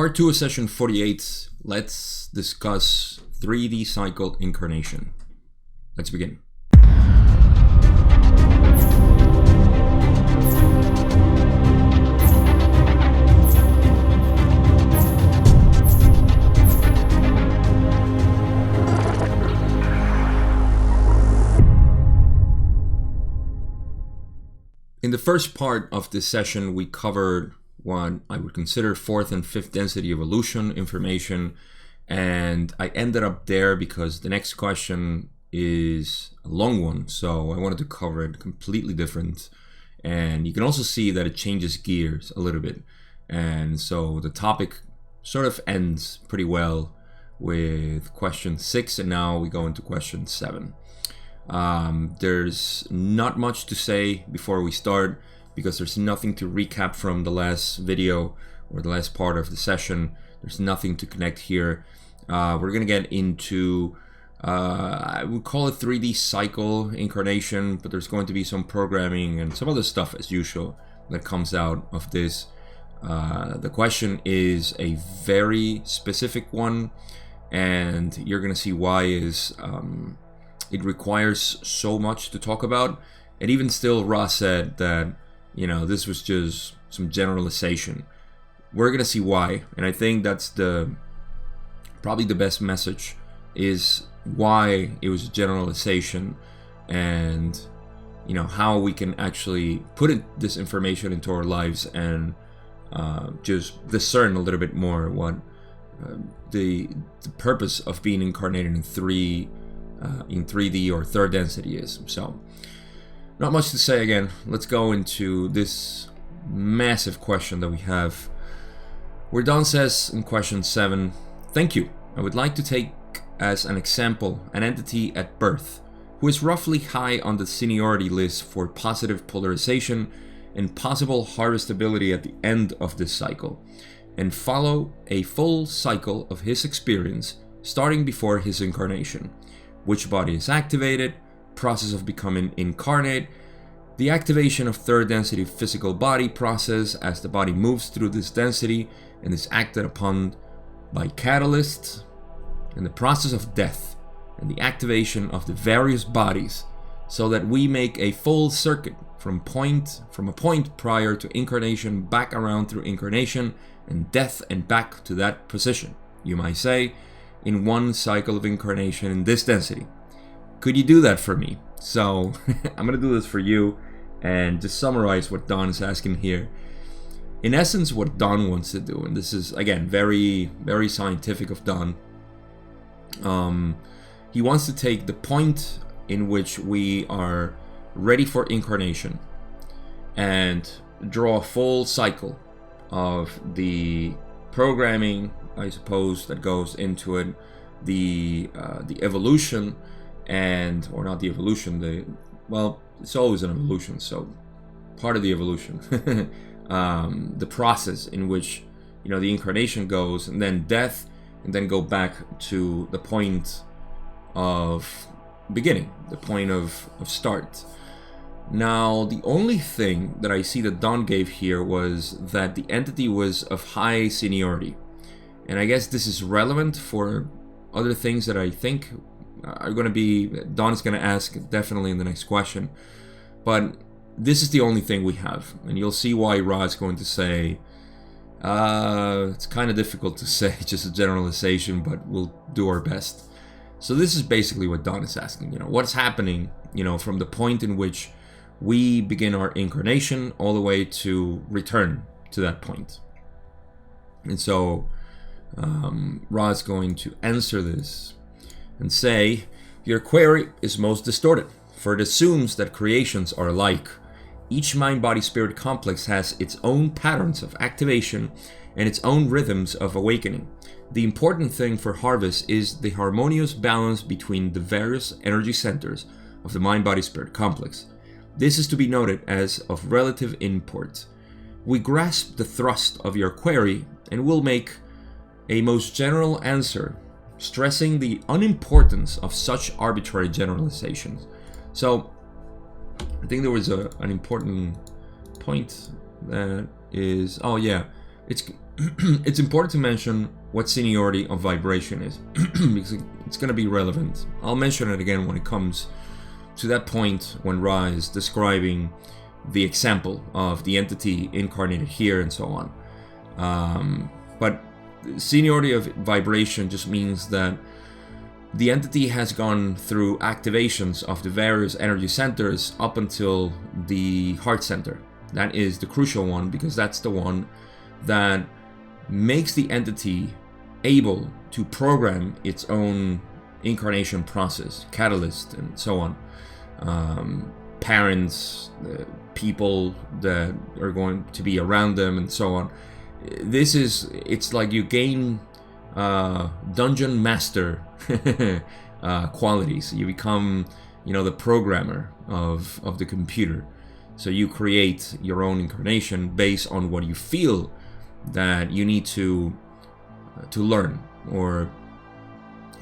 Part 2 of session 48. Let's discuss 3D cycle incarnation. Let's begin. In the first part of this session, we covered what I would consider fourth and fifth density evolution information, and I ended up there because the next question is a long one, so I wanted to cover it completely different. And you can also see that it changes gears a little bit, and so the topic sort of ends pretty well with question 6, and now we go into question 7. There's not much to say before we start because there's nothing to recap from the last video or the last part of the session. There's nothing to connect here. We're gonna get into I would call it 3D cycle incarnation, but there's going to be some programming and some other stuff as usual that comes out of this. The question is a very specific one, and you're gonna see why is it requires so much to talk about. And even still, Ross said that, you know, this was just some generalization. We're gonna see why, and I think that's probably the best message, is why it was a generalization, and you know how we can actually put this information into our lives and just discern a little bit more what the purpose of being incarnated in 3D or third density is. So not much to say again. Let's go into this massive question that we have, where Don says in question 7, "Thank you. I would like to take as an example an entity at birth who is roughly high on the seniority list for positive polarization and possible harvestability at the end of this cycle, and follow a full cycle of his experience starting before his incarnation. Which body is activated, process of becoming incarnate, the activation of third density physical body process as the body moves through this density and is acted upon by catalysts, and the process of death and the activation of the various bodies, so that we make a full circuit from a point prior to incarnation back around through incarnation and death and back to that position, you might say, in one cycle of incarnation in this density. Could you do that for me?" So I'm gonna do this for you and just summarize what Don is asking here. In essence, what Don wants to do, and this is again very, very scientific of Don, he wants to take the point in which we are ready for incarnation and draw a full cycle of the programming, I suppose, that goes into it, the evolution, and or not the evolution, well, it's always an evolution, so part of the evolution, the process in which, you know, the incarnation goes, and then death, and then go back to the point of beginning, the point of start. Now, the only thing that I see that Don gave here was that the entity was of high seniority. And I guess this is relevant for other things that I think are going to be, Don's going to ask definitely in the next question. But this is the only thing we have. And you'll see why Rod's going to say, it's kind of difficult to say, just a generalization, but we'll do our best. So this is basically what Don is asking, you know, what's happening, you know, from the point in which we begin our incarnation all the way to return to that point. And so Rod's going to answer this and say, "Your query is most distorted, for it assumes that creations are alike. Each mind-body-spirit complex has its own patterns of activation and its own rhythms of awakening. The important thing for harvest is the harmonious balance between the various energy centers of the mind-body-spirit complex. This is to be noted as of relative import. We grasp the thrust of your query and will make a most general answer, stressing the unimportance of such arbitrary generalizations." So I think there was an important point that is, oh yeah, it's it's important to mention what seniority of vibration is, because it's going to be relevant. I'll mention it again when it comes to that point when Ra is describing the example of the entity incarnated here and so on. But seniority of vibration just means that the entity has gone through activations of the various energy centers up until the heart center. That is the crucial one, because that's the one that makes the entity able to program its own incarnation process, catalyst, and so on. Parents, people that are going to be around them, and so on. It's like you gain dungeon master qualities. You become, the programmer of the computer. So you create your own incarnation based on what you feel that you need to learn, or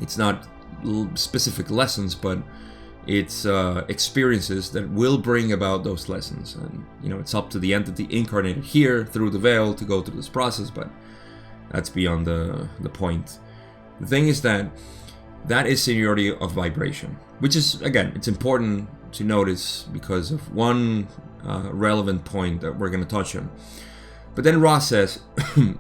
it's not specific lessons, but it's experiences that will bring about those lessons. And it's up to the entity incarnated here through the veil to go through this process, but that's beyond the point. The thing is that is seniority of vibration, which is, again, it's important to notice because of one relevant point that we're going to touch on. But then Ra says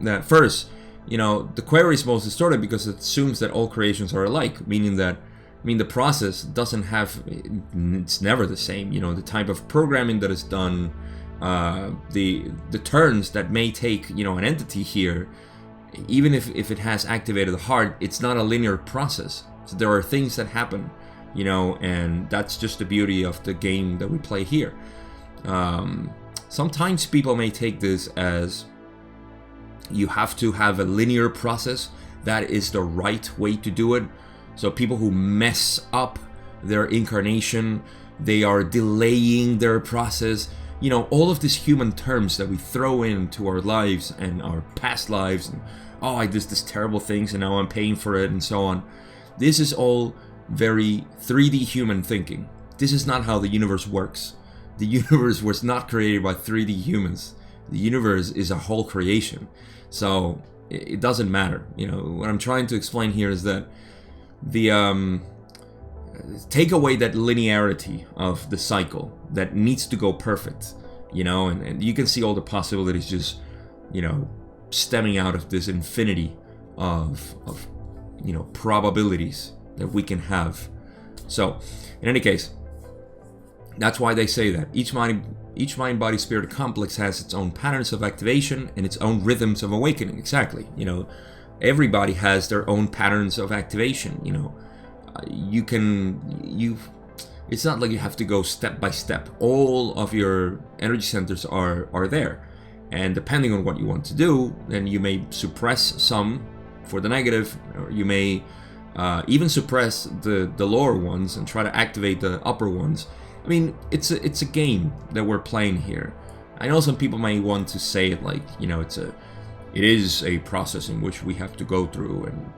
that first, the query is most distorted because it assumes that all creations are alike, meaning that, the process doesn't have, it's never the same. The type of programming that is done, the turns that may take, an entity here, even if it has activated the heart, it's not a linear process. So there are things that happen, and that's just the beauty of the game that we play here. Sometimes people may take this as you have to have a linear process. That is the right way to do it. So people who mess up their incarnation, they are delaying their process. All of these human terms that we throw into our lives and our past lives. And, I did this terrible things and now I'm paying for it and so on. This is all very 3D human thinking. This is not how the universe works. The universe was not created by 3D humans. The universe is a whole creation. So it doesn't matter. What I'm trying to explain here is that the take away that linearity of the cycle that needs to go perfect, and you can see all the possibilities just, stemming out of this infinity of probabilities that we can have. So in any case, that's why they say that each mind body spirit complex has its own patterns of activation and its own rhythms of awakening. Exactly. Everybody has their own patterns of activation. It's not like you have to go step by step. All of your energy centers are there, and depending on what you want to do, then you may suppress some for the negative, or you may even suppress the lower ones and try to activate the upper ones. It's a game that we're playing here. I know some people may want to say it like, it is a process in which we have to go through, and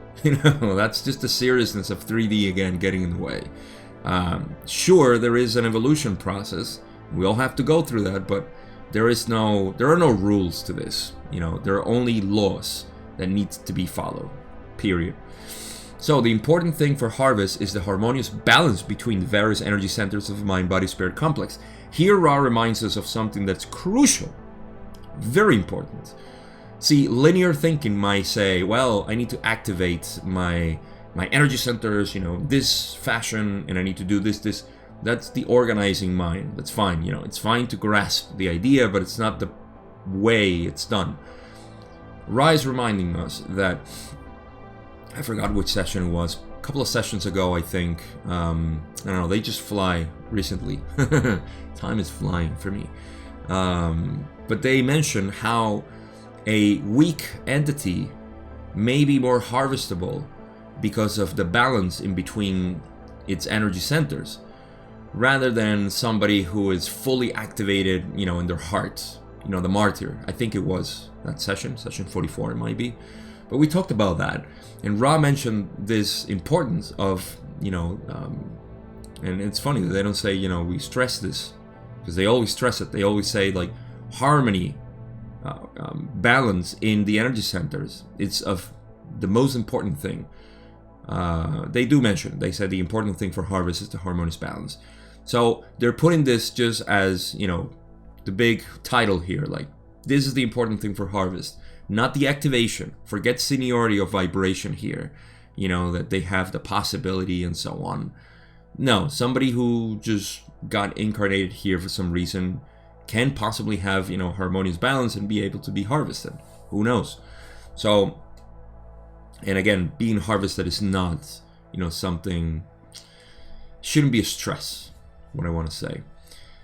that's just the seriousness of 3D again getting in the way. Sure, there is an evolution process. We all have to go through that, but there are no rules to this. There are only laws that need to be followed. Period. So the important thing for Harvest is the harmonious balance between the various energy centers of the mind-body-spirit complex. Here Ra reminds us of something that's crucial, very important. See, linear thinking might say, well, I need to activate my energy centers, this fashion, and I need to do this. That's the organizing mind. That's fine. It's fine to grasp the idea, but it's not the way it's done. Ra is reminding us that, I forgot which session it was, a couple of sessions ago, I think. I don't know, they just fly recently. Time is flying for me. But they mention how a weak entity may be more harvestable because of the balance in between its energy centers, rather than somebody who is fully activated, in their heart. The martyr. I think it was that session 44 it might be. But we talked about that. And Ra mentioned this importance of, and it's funny that they don't say, we stress this, because they always stress it. They always say, like, harmony balance in the energy centers. It's of the most important thing. They do mention, they said the important thing for harvest is the harmonious balance. So they're putting this just as, you know, the big title here, like this is the important thing for harvest, not the activation. Forget seniority of vibration here, you know, that they have the possibility and so on. No, somebody who just got incarnated here for some reason can possibly have, you know, harmonious balance and be able to be harvested. Who knows? So, and again, being harvested is not, you know, something, shouldn't be a stress, what I want to say.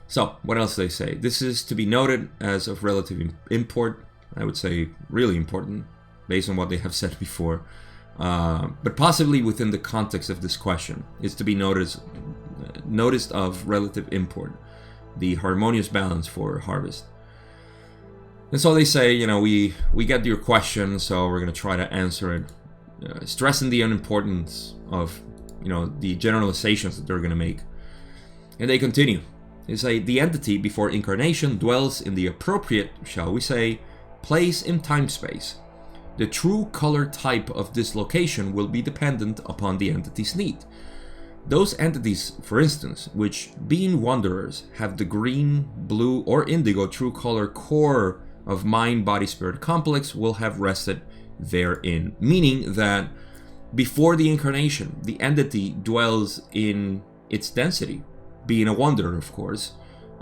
So, what else do they say? This is to be noted as of relative import. I would say really important, based on what they have said before. But possibly within the context of this question, it's to be noticed of relative import, the harmonious balance for harvest. And so they say, you know, we get your question, so we're going to try to answer it, stressing the unimportance of, you know, the generalizations that they're going to make. And they continue. They say, the entity before incarnation dwells in the appropriate, shall we say, place in time-space. The true color type of dislocation will be dependent upon the entity's need. Those entities, for instance, which, being wanderers, have the green, blue, or indigo true color core of mind-body-spirit complex, will have rested therein. Meaning that before the incarnation, the entity dwells in its density, being a wanderer, of course.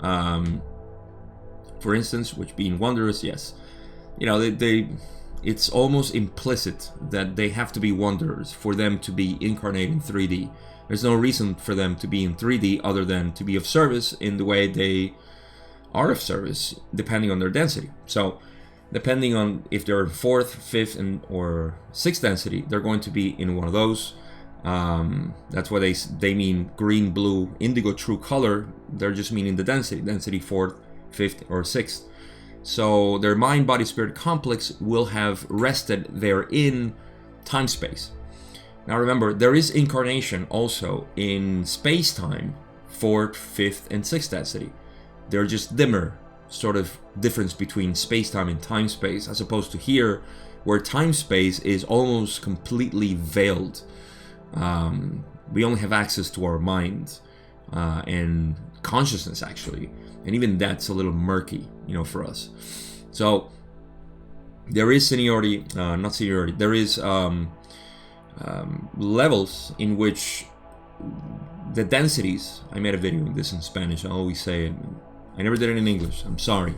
For instance, which being wanderers, yes. You know, it's almost implicit that they have to be wanderers for them to be incarnate in 3D. There's no reason for them to be in 3D other than to be of service in the way they are of service, depending on their density. So, depending on if they're in 4th, 5th, or 6th density, they're going to be in one of those. That's why they mean green, blue, indigo true color. They're just meaning the density 4th, 5th, or 6th. So their mind, body, spirit complex will have rested there in time-space. Now remember, there is incarnation also in space-time, 4th, 5th, and 6th density. They're just dimmer, sort of difference between space-time and time-space, as opposed to here, where time-space is almost completely veiled. We only have access to our mind and consciousness, actually. And even that's a little murky, you know, for us. So there is seniority, not seniority. There is levels in which the densities. I made a video on this in Spanish. I always say it. I never did it in English. I'm sorry,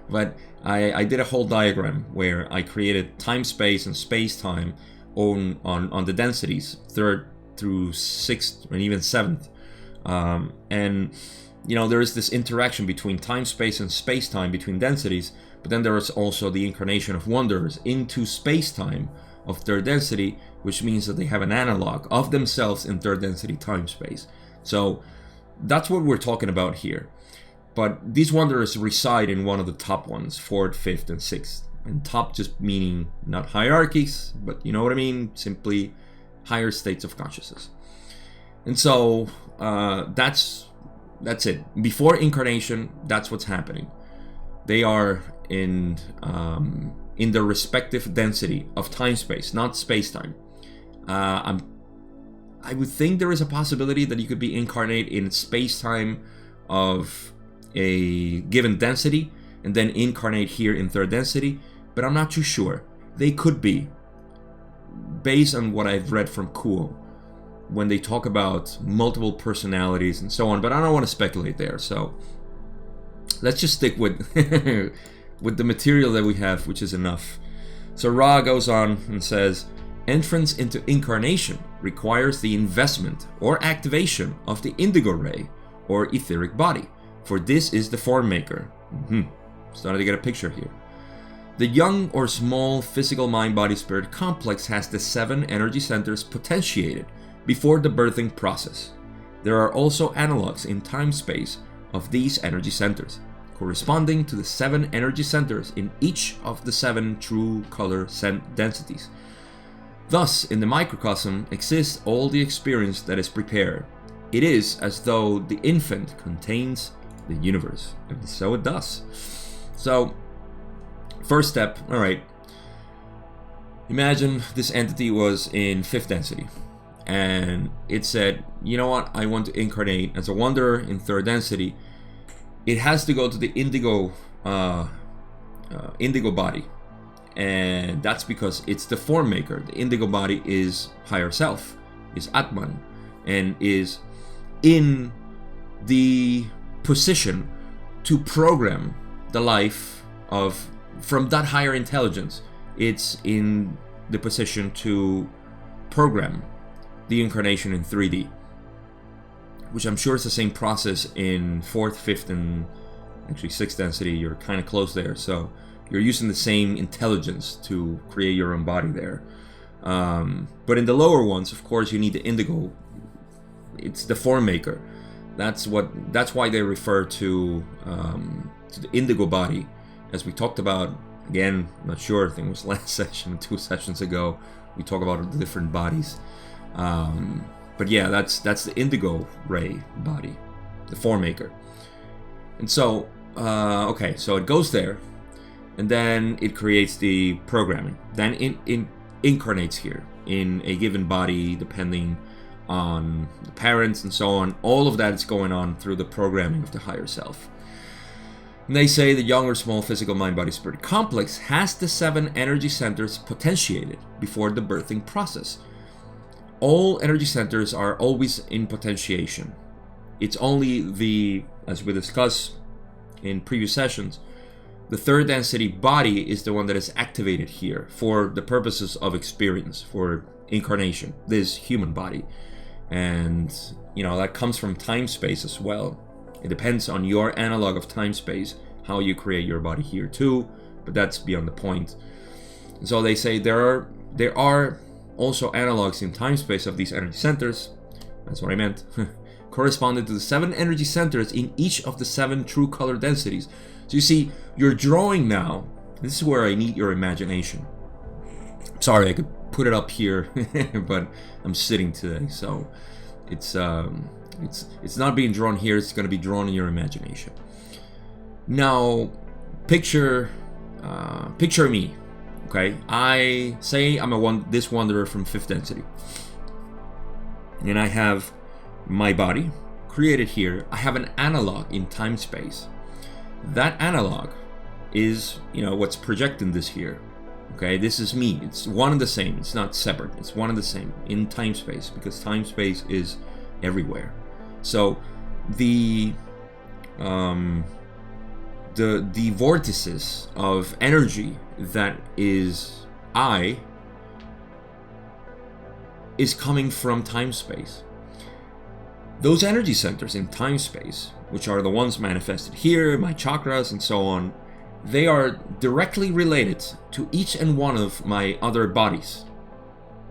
but I did a whole diagram where I created time, space, and space time on the densities, 3rd through 6th and even 7th, and you know, there is this interaction between time, space, and space-time between densities, but then there is also the incarnation of wanderers into space-time of 3rd density, which means that they have an analog of themselves in 3rd density time-space. So that's what we're talking about here. But these wanderers reside in one of the top ones, 4th, 5th, and 6th. And top just meaning not hierarchies, but you know what I mean? Simply higher states of consciousness. And so that's it. Before incarnation, that's what's happening. They are in their respective density of time-space, not space-time. I would think there is a possibility that you could be incarnate in space-time of a given density and then incarnate here in 3rd density, but I'm not too sure. They could be, based on what I've read from Kuo, when they talk about multiple personalities and so on, but I don't want to speculate there. So let's just stick with with the material that we have, which is enough. So Ra goes on and says, entrance into incarnation requires the investment or activation of the indigo ray or etheric body, for this is the form maker. Starting to get a picture here. The young or small physical mind body spirit complex has the 7 energy centers potentiated before the birthing process. There are also analogs in time-space of these energy centers, corresponding to the 7 energy centers in each of the 7 true color densities. Thus, in the microcosm exists all the experience that is prepared. It is as though the infant contains the universe, and so it does. So, first step, all right, imagine this entity was in 5th density, and it said, you know what, I want to incarnate as a wanderer in 3rd density. It has to go to the indigo body, and that's because it's the form maker. The indigo body is higher self, is Atman, and is in the position to program the life of, from that higher intelligence. It's in the position to program the incarnation in 3D, which I'm sure is the same process in 4th, 5th, and actually 6th density. You're kind of close there, so you're using the same intelligence to create your own body there. But in the lower ones, of course, you need the indigo. It's the form maker. That's why they refer to the indigo body, as we talked about. Again, I'm not sure, I think it was last session, 2 sessions ago, we talked about the different bodies. But yeah, that's the indigo ray body, the form maker. And so, okay, so it goes there, and then it creates the programming. Then it incarnates here in a given body, depending on the parents and so on. All of that is going on through the programming of the higher self. And they say the young or small physical mind body spirit complex has the 7 energy centers potentiated before the birthing process. All energy centers are always in potentiation. It's only the, as we discussed in previous sessions, the 3rd density body is the one that is activated here for the purposes of experience, for incarnation, this human body. And, you know, that comes from time-space as well. It depends on your analog of time-space, how you create your body here too, but that's beyond the point. And so they say there are also analogs in time-space of these energy centers. That's what I meant. Corresponding to the 7 energy centers in each of the 7 true color densities. So you see, you're drawing now. This is where I need your imagination. Sorry, I could put it up here, but I'm sitting today, so it's not being drawn here. It's going to be drawn in your imagination. Now, picture me. Okay, I say I'm this wanderer from 5th density, and I have my body created here. I have an analog in time space. That analog is, you know, what's projecting this here. Okay, this is me. It's one and the same. It's not separate. It's one and the same in time space, because time space is everywhere. So the vortices of energy that is I is coming from time space. Those energy centers in time space, which are the ones manifested here, my chakras and so on, they are directly related to each and one of my other bodies.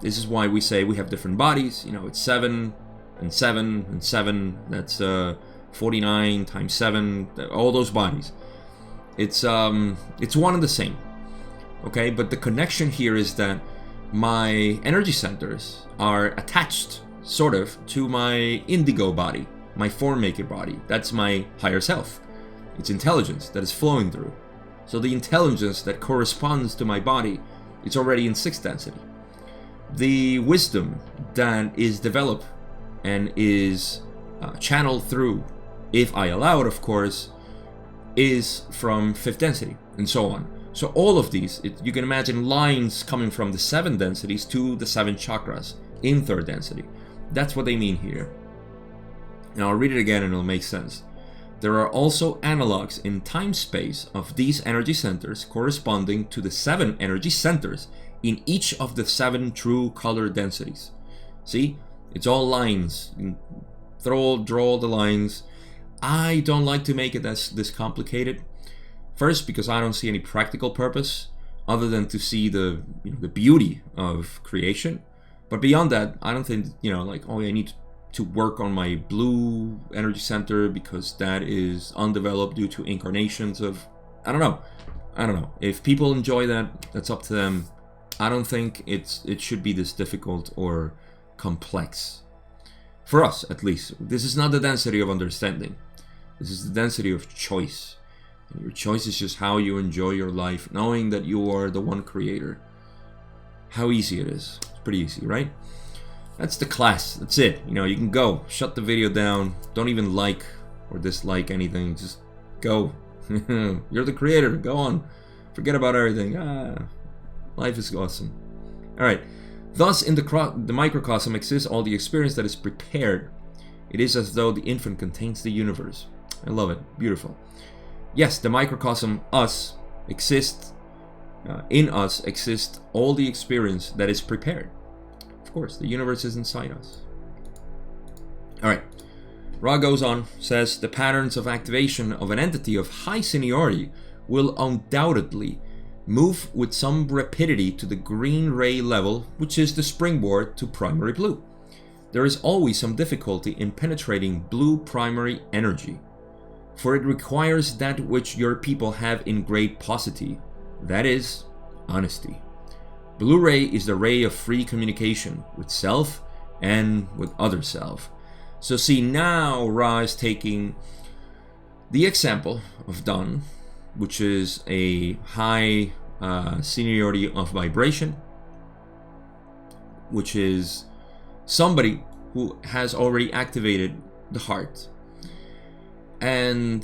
This is why we say we have different bodies. You know, it's 7 and 7 and 7. That's 49 times 7. All those bodies. It's one and the same. Okay, but the connection here is that my energy centers are attached, sort of, to my indigo body, my form maker body. That's my higher self. It's intelligence that is flowing through. So the intelligence that corresponds to my body, it's already in 6th density. The wisdom that is developed and is channeled through, if I allow it, of course, is from 5th density, and so on. So all of these, you can imagine lines coming from the 7 densities to the 7 chakras in 3rd density. That's what they mean here. And I'll read it again and it'll make sense. There are also analogs in time-space of these energy centers corresponding to the 7 energy centers in each of the 7 true color densities. See? It's all lines. You can draw the lines. I don't like to make it this complicated. First, because I don't see any practical purpose other than to see the beauty of creation. But beyond that, I don't think, I need to work on my blue energy center because that is undeveloped due to incarnations of, I don't know. If people enjoy that, that's up to them. I don't think it should be this difficult or complex. For us, at least. This is not the density of understanding. This is the density of choice. And your choice is just how you enjoy your life, knowing that you are the one creator. How easy it is. It's pretty easy, right? That's the class. That's it. You know, you can go. Shut the video down. Don't even like or dislike anything. Just go. You're the creator. Go on. Forget about everything. Life is awesome. All right. Thus, in the microcosm exists all the experience that is prepared. It is as though the infant contains the universe. I love it. Beautiful. Yes, the microcosm, us, exists. In us exists all the experience that is prepared. Of course, the universe is inside us. All right. Ra goes on, says, the patterns of activation of an entity of high seniority will undoubtedly move with some rapidity to the green ray level, which is the springboard to primary blue. There is always some difficulty in penetrating blue primary energy, for it requires that which your people have in great paucity, that is, honesty. Blue ray is the ray of free communication with self and with other self. So see, now Ra is taking the example of Don, which is a high seniority of vibration, which is somebody who has already activated the heart. And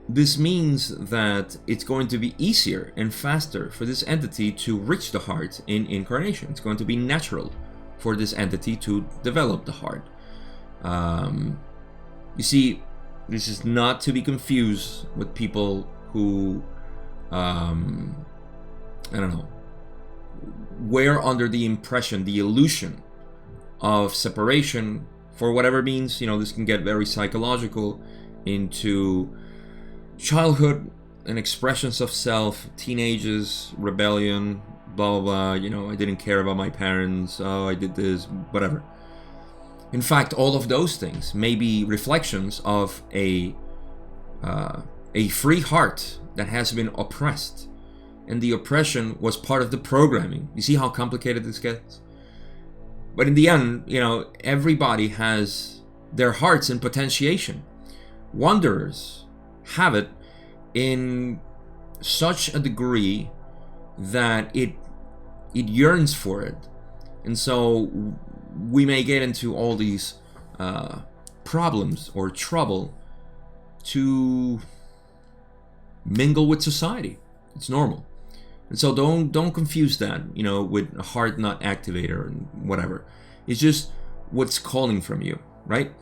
this means that it's going to be easier and faster for this entity to reach the heart in incarnation. It's going to be natural for this entity to develop the heart. You see, this is not to be confused with people who, I don't know, were under the impression, the illusion of separation for whatever means. You know, this can get very psychological into childhood and expressions of self, teenagers, rebellion, blah, blah, blah. You know, I didn't care about my parents. Oh, I did this, whatever. In fact, all of those things may be reflections of a free heart that has been oppressed. And the oppression was part of the programming. You see how complicated this gets? But in the end, you know, everybody has their hearts in potentiation. Wanderers have it in such a degree that it yearns for it. And so we may get into all these problems or trouble to mingle with society. It's normal. And so don't confuse that, you know, with a heart not activator and whatever. It's just what's calling from you, right?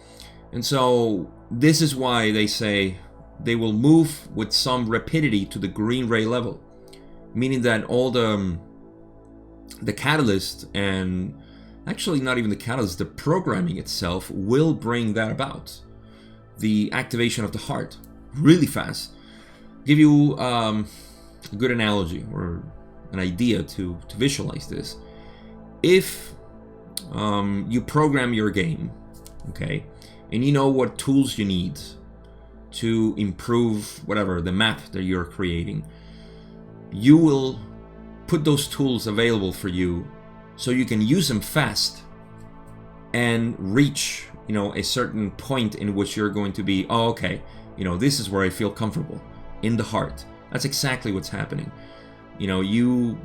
And so this is why they say they will move with some rapidity to the green ray level, meaning that all the catalyst, and actually not even the catalyst, the programming itself will bring that about. The activation of the heart really fast. Give you a good analogy or an idea to visualize this. If you program your game, okay, and you know what tools you need to improve whatever the map that you're creating, you will put those tools available for you so you can use them fast and reach, you know, a certain point in which you're going to be, oh, okay, you know, this is where I feel comfortable, in the heart. That's exactly what's happening. You know, you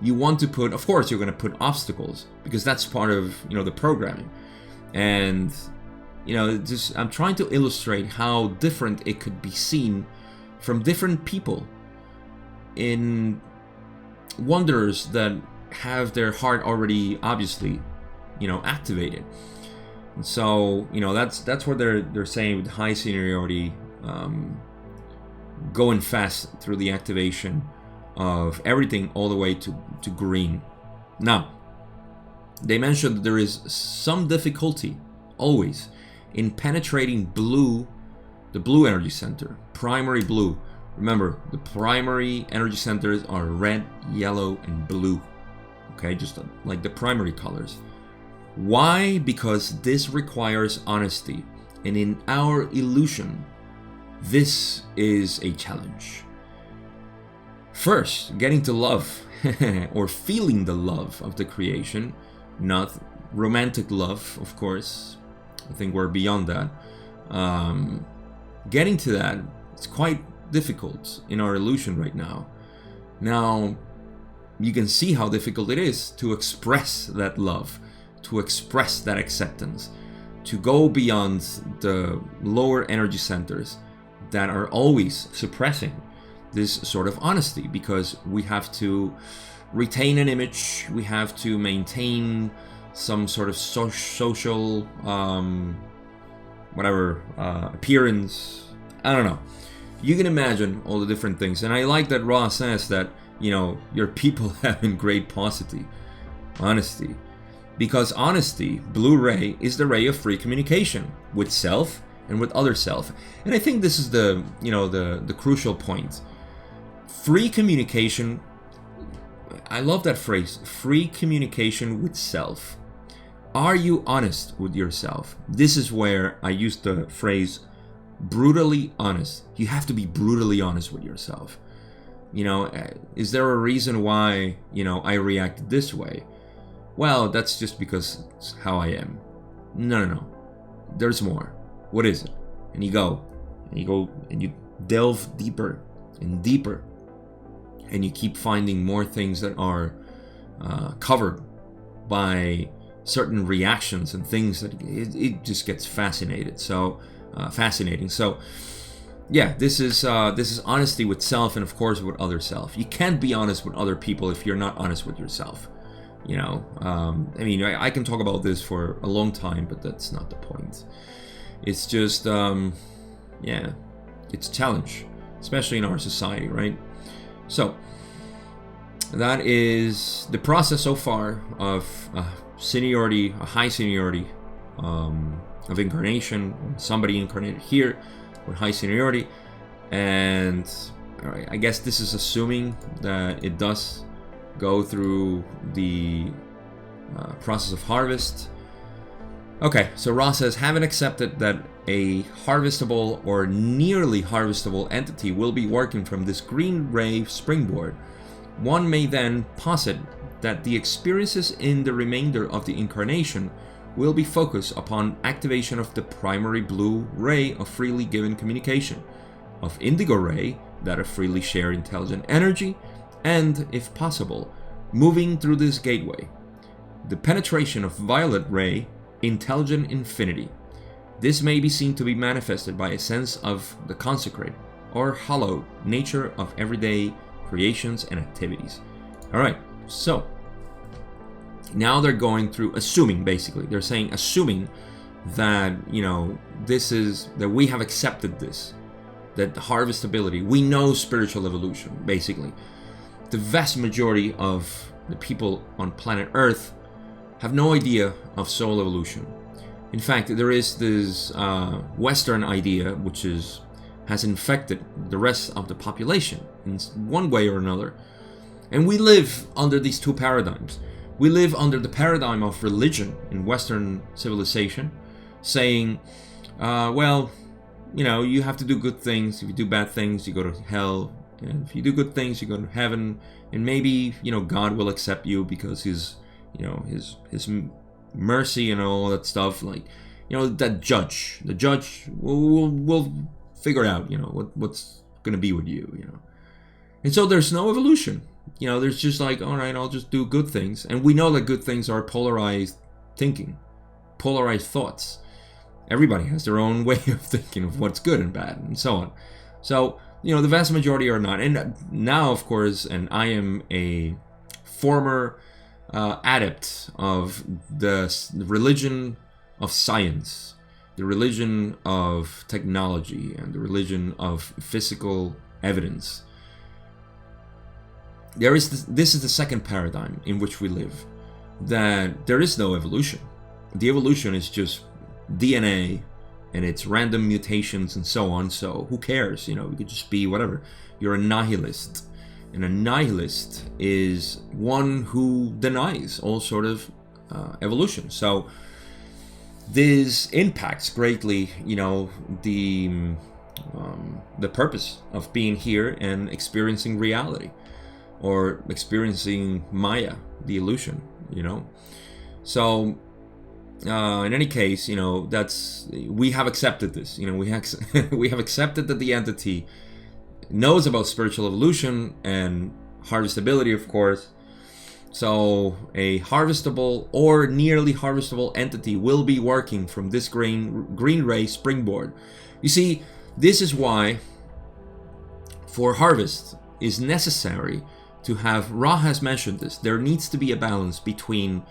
want to put, of course you're going to put obstacles, because that's part of, you know, the programming. And, you know, just I'm trying to illustrate how different it could be seen from different people in wanderers that have their heart already obviously, you know, activated. And so, you know, that's what they're saying with high seniority, going fast through the activation of everything all the way to green. Now, they mentioned that there is some difficulty always in penetrating blue, the blue energy center, primary blue. Remember, the primary energy centers are red, yellow, and blue. Okay, just like the primary colors. Why? Because this requires honesty. And in our illusion, this is a challenge. First, getting to love or feeling the love of the creation, not romantic love, of course. I think we're beyond that. Getting to that, it's quite difficult in our illusion right now. Now, you can see how difficult it is to express that love, to express that acceptance, to go beyond the lower energy centers that are always suppressing this sort of honesty, because we have to retain an image, we have to maintain some sort of social appearance. I don't know. You can imagine all the different things. And I like that Ra says that, your people have in great paucity, honesty. Because honesty, blue ray, is the ray of free communication with self and with other self. And I think this is the crucial point. Free communication, I love that phrase, free communication with self. Are you honest with yourself? This is where I use the phrase brutally honest. You have to be brutally honest with yourself. Is there a reason why, I reacted this way? Well, that's just because it's how I am. No. There's more. What is it? And you go, and you delve deeper and deeper. And you keep finding more things that are covered by certain reactions and things that it just gets fascinating. So, yeah, this is honesty with self, and of course with other self. You can't be honest with other people if you're not honest with yourself. I can talk about this for a long time, but that's not the point. It's just, it's a challenge, especially in our society, right? So, that is the process so far of seniority, a high seniority of incarnation, somebody incarnated here with high seniority. And all right, I guess this is assuming that it does go through the process of harvest. Okay, so Ra says, having accepted that a harvestable or nearly harvestable entity will be working from this green ray springboard, one may then posit that the experiences in the remainder of the incarnation will be focused upon activation of the primary blue ray of freely given communication, of indigo ray, that of freely shared intelligent energy, and, if possible, moving through this gateway, the penetration of violet ray, intelligent infinity. This may be seen to be manifested by a sense of the consecrated or hallowed nature of everyday creations and activities. All right, so now they're going through assuming, basically. They're saying, assuming that, this is, that we have accepted this, that the harvestability, we know spiritual evolution, basically. The vast majority of the people on planet Earth have no idea of soul evolution. In fact, there is this Western idea which has infected the rest of the population in one way or another. And we live under these two paradigms. We live under the paradigm of religion in Western civilization, saying, you have to do good things. If you do bad things, you go to hell. And if you do good things, you go to heaven. And maybe, God will accept you because his mercy and all that stuff. Like, the judge will figure out, what's going to be with you, And so there's no evolution. There's just like, all right, I'll just do good things. And we know that good things are polarized thinking, polarized thoughts. Everybody has their own way of thinking of what's good and bad and so on. So, the vast majority are not. And now, of course, and I am a former adept of the religion of science, the religion of technology, and the religion of physical evidence. This is the second paradigm in which we live, that there is no evolution. The evolution is just DNA and its random mutations and so on. So who cares? You could just be whatever. You're a nihilist. And a nihilist is one who denies all sort of evolution. So this impacts greatly, the purpose of being here and experiencing reality, or experiencing Maya, the illusion, So in any case, we have accepted this. We have accepted that the entity knows about spiritual evolution and harvestability, of course. So a harvestable or nearly harvestable entity will be working from this green ray springboard. You see, this is why for harvest is necessary to have, Ra has mentioned this, there needs to be a balance between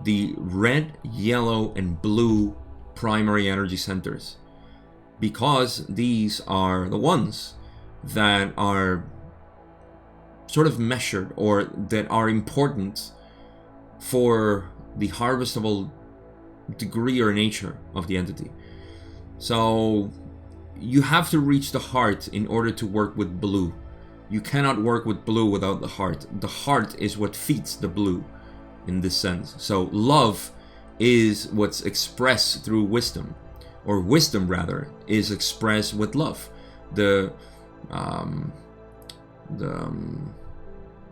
the red, yellow, and blue primary energy centers, because these are the ones that are sort of measured, or that are important for the harvestable degree or nature of the entity. So you have to reach the heart in order to work with blue. You cannot work with blue without the heart. The heart is what feeds the blue in this sense. So love is what's expressed through wisdom, or wisdom rather is expressed with love. The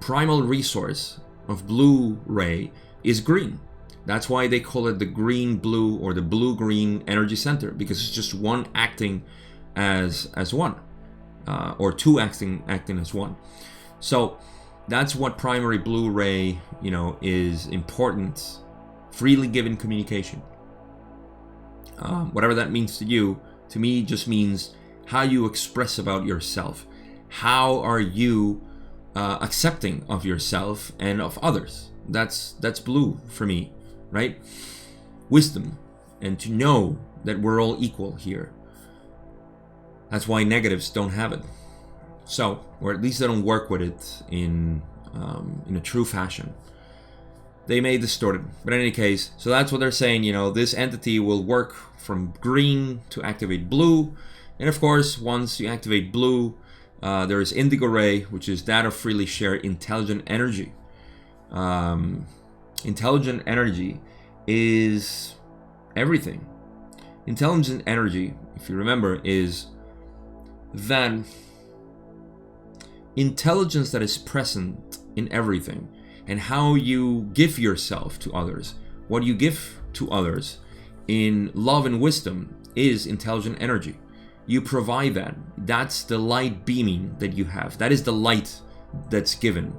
primal resource of blue ray is green. That's why they call it the green blue or the blue green energy center, because it's just one acting as one, or two acting as one. So that's what primary blue ray, is important. Freely given communication. Whatever that means to you, to me just means how you express about yourself. How are you accepting of yourself and of others? That's blue for me, right? Wisdom, and to know that we're all equal here. That's why negatives don't have it. So, or at least they don't work with it in a true fashion. They may distort it, but in any case, so that's what they're saying. This entity will work from green to activate blue, and of course, once you activate blue, there is indigo ray, which is that of freely shared intelligent energy. Intelligent energy is everything. Intelligent energy, if you remember, is that intelligence that is present in everything, and how you give yourself to others. What you give to others in love and wisdom is intelligent energy. You provide that. That's the light beaming that you have. That is the light that's given.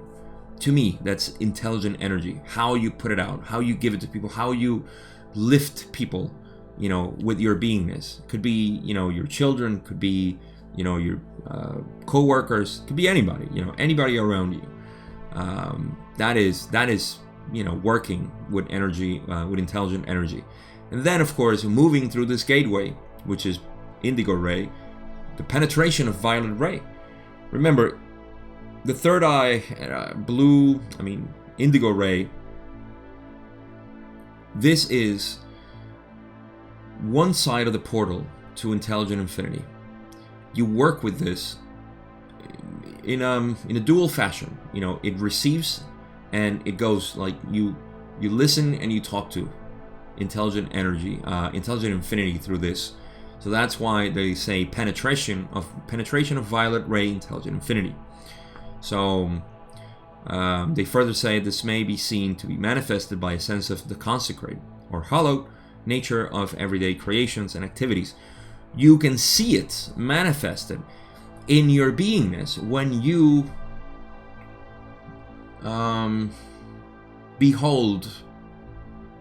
To me, that's intelligent energy. How you put it out, how you give it to people, how you lift people, with your beingness. Could be, your children, could be, your co-workers, could be anybody, anybody around you. That is working with energy, with intelligent energy. And then, of course, moving through this gateway, which is indigo ray, the penetration of violet ray. Remember, the third eye, indigo ray, this is one side of the portal to intelligent infinity. You work with this in a dual fashion. It receives and it goes, like you listen and you talk to intelligent energy, intelligent infinity through this. So that's why they say penetration of violet ray intelligent infinity. So they further say this may be seen to be manifested by a sense of the consecrated or hallowed nature of everyday creations and activities. You can see it manifested in your beingness when you behold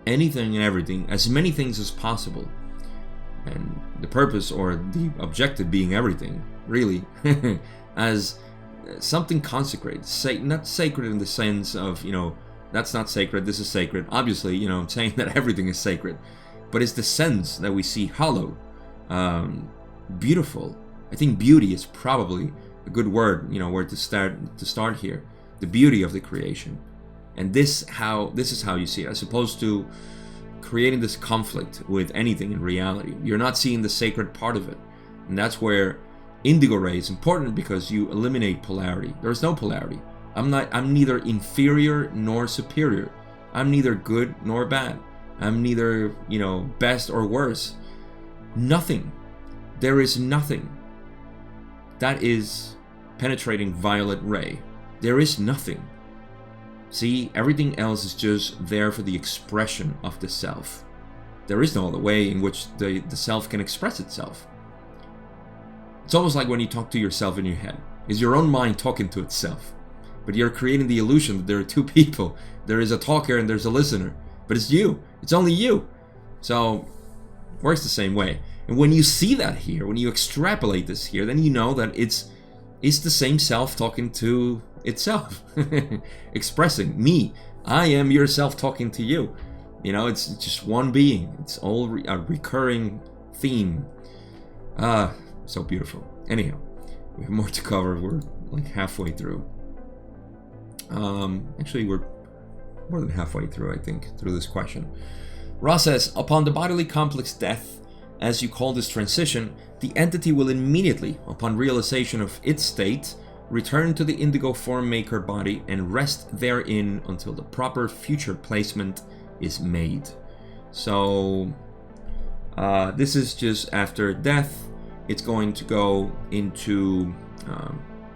anything and everything, as many things as possible, and the purpose or the objective being everything, really, as something consecrated, not sacred in the sense of, that's not sacred, this is sacred, obviously, saying that everything is sacred, but it's the sense that we see hallowed, beautiful. I think beauty is probably a good word, where to start here. The beauty of the creation, and this is how you see it, as opposed to creating this conflict with anything in reality. You're not seeing the sacred part of it, and that's where indigo ray is important, because you eliminate polarity. There's no polarity. I'm neither inferior nor superior. I'm neither good nor bad. I'm neither best or worse. Nothing. There is nothing. That is penetrating violet ray. There is nothing. See, everything else is just there for the expression of the self. There is no other way in which the self can express itself. It's almost like when you talk to yourself in your head. is your own mind talking to itself. But you're creating the illusion that there are two people. There is a talker and there's a listener. But it's you. It's only you. So it works the same way. And when you see that here, when you extrapolate this here, then you know that it's the same self talking to itself. Expressing me. I am yourself talking to you. You know, it's just one being. It's all a recurring theme. So beautiful. Anyhow, we have more to cover. We're like halfway through. Actually, we're more than halfway through, I think, through this question. Ra says, upon the bodily complex death, as you call this transition, the entity will immediately, upon realization of its state, return to the indigo form maker body and rest therein until the proper future placement is made. So this is just after death. It's going to go into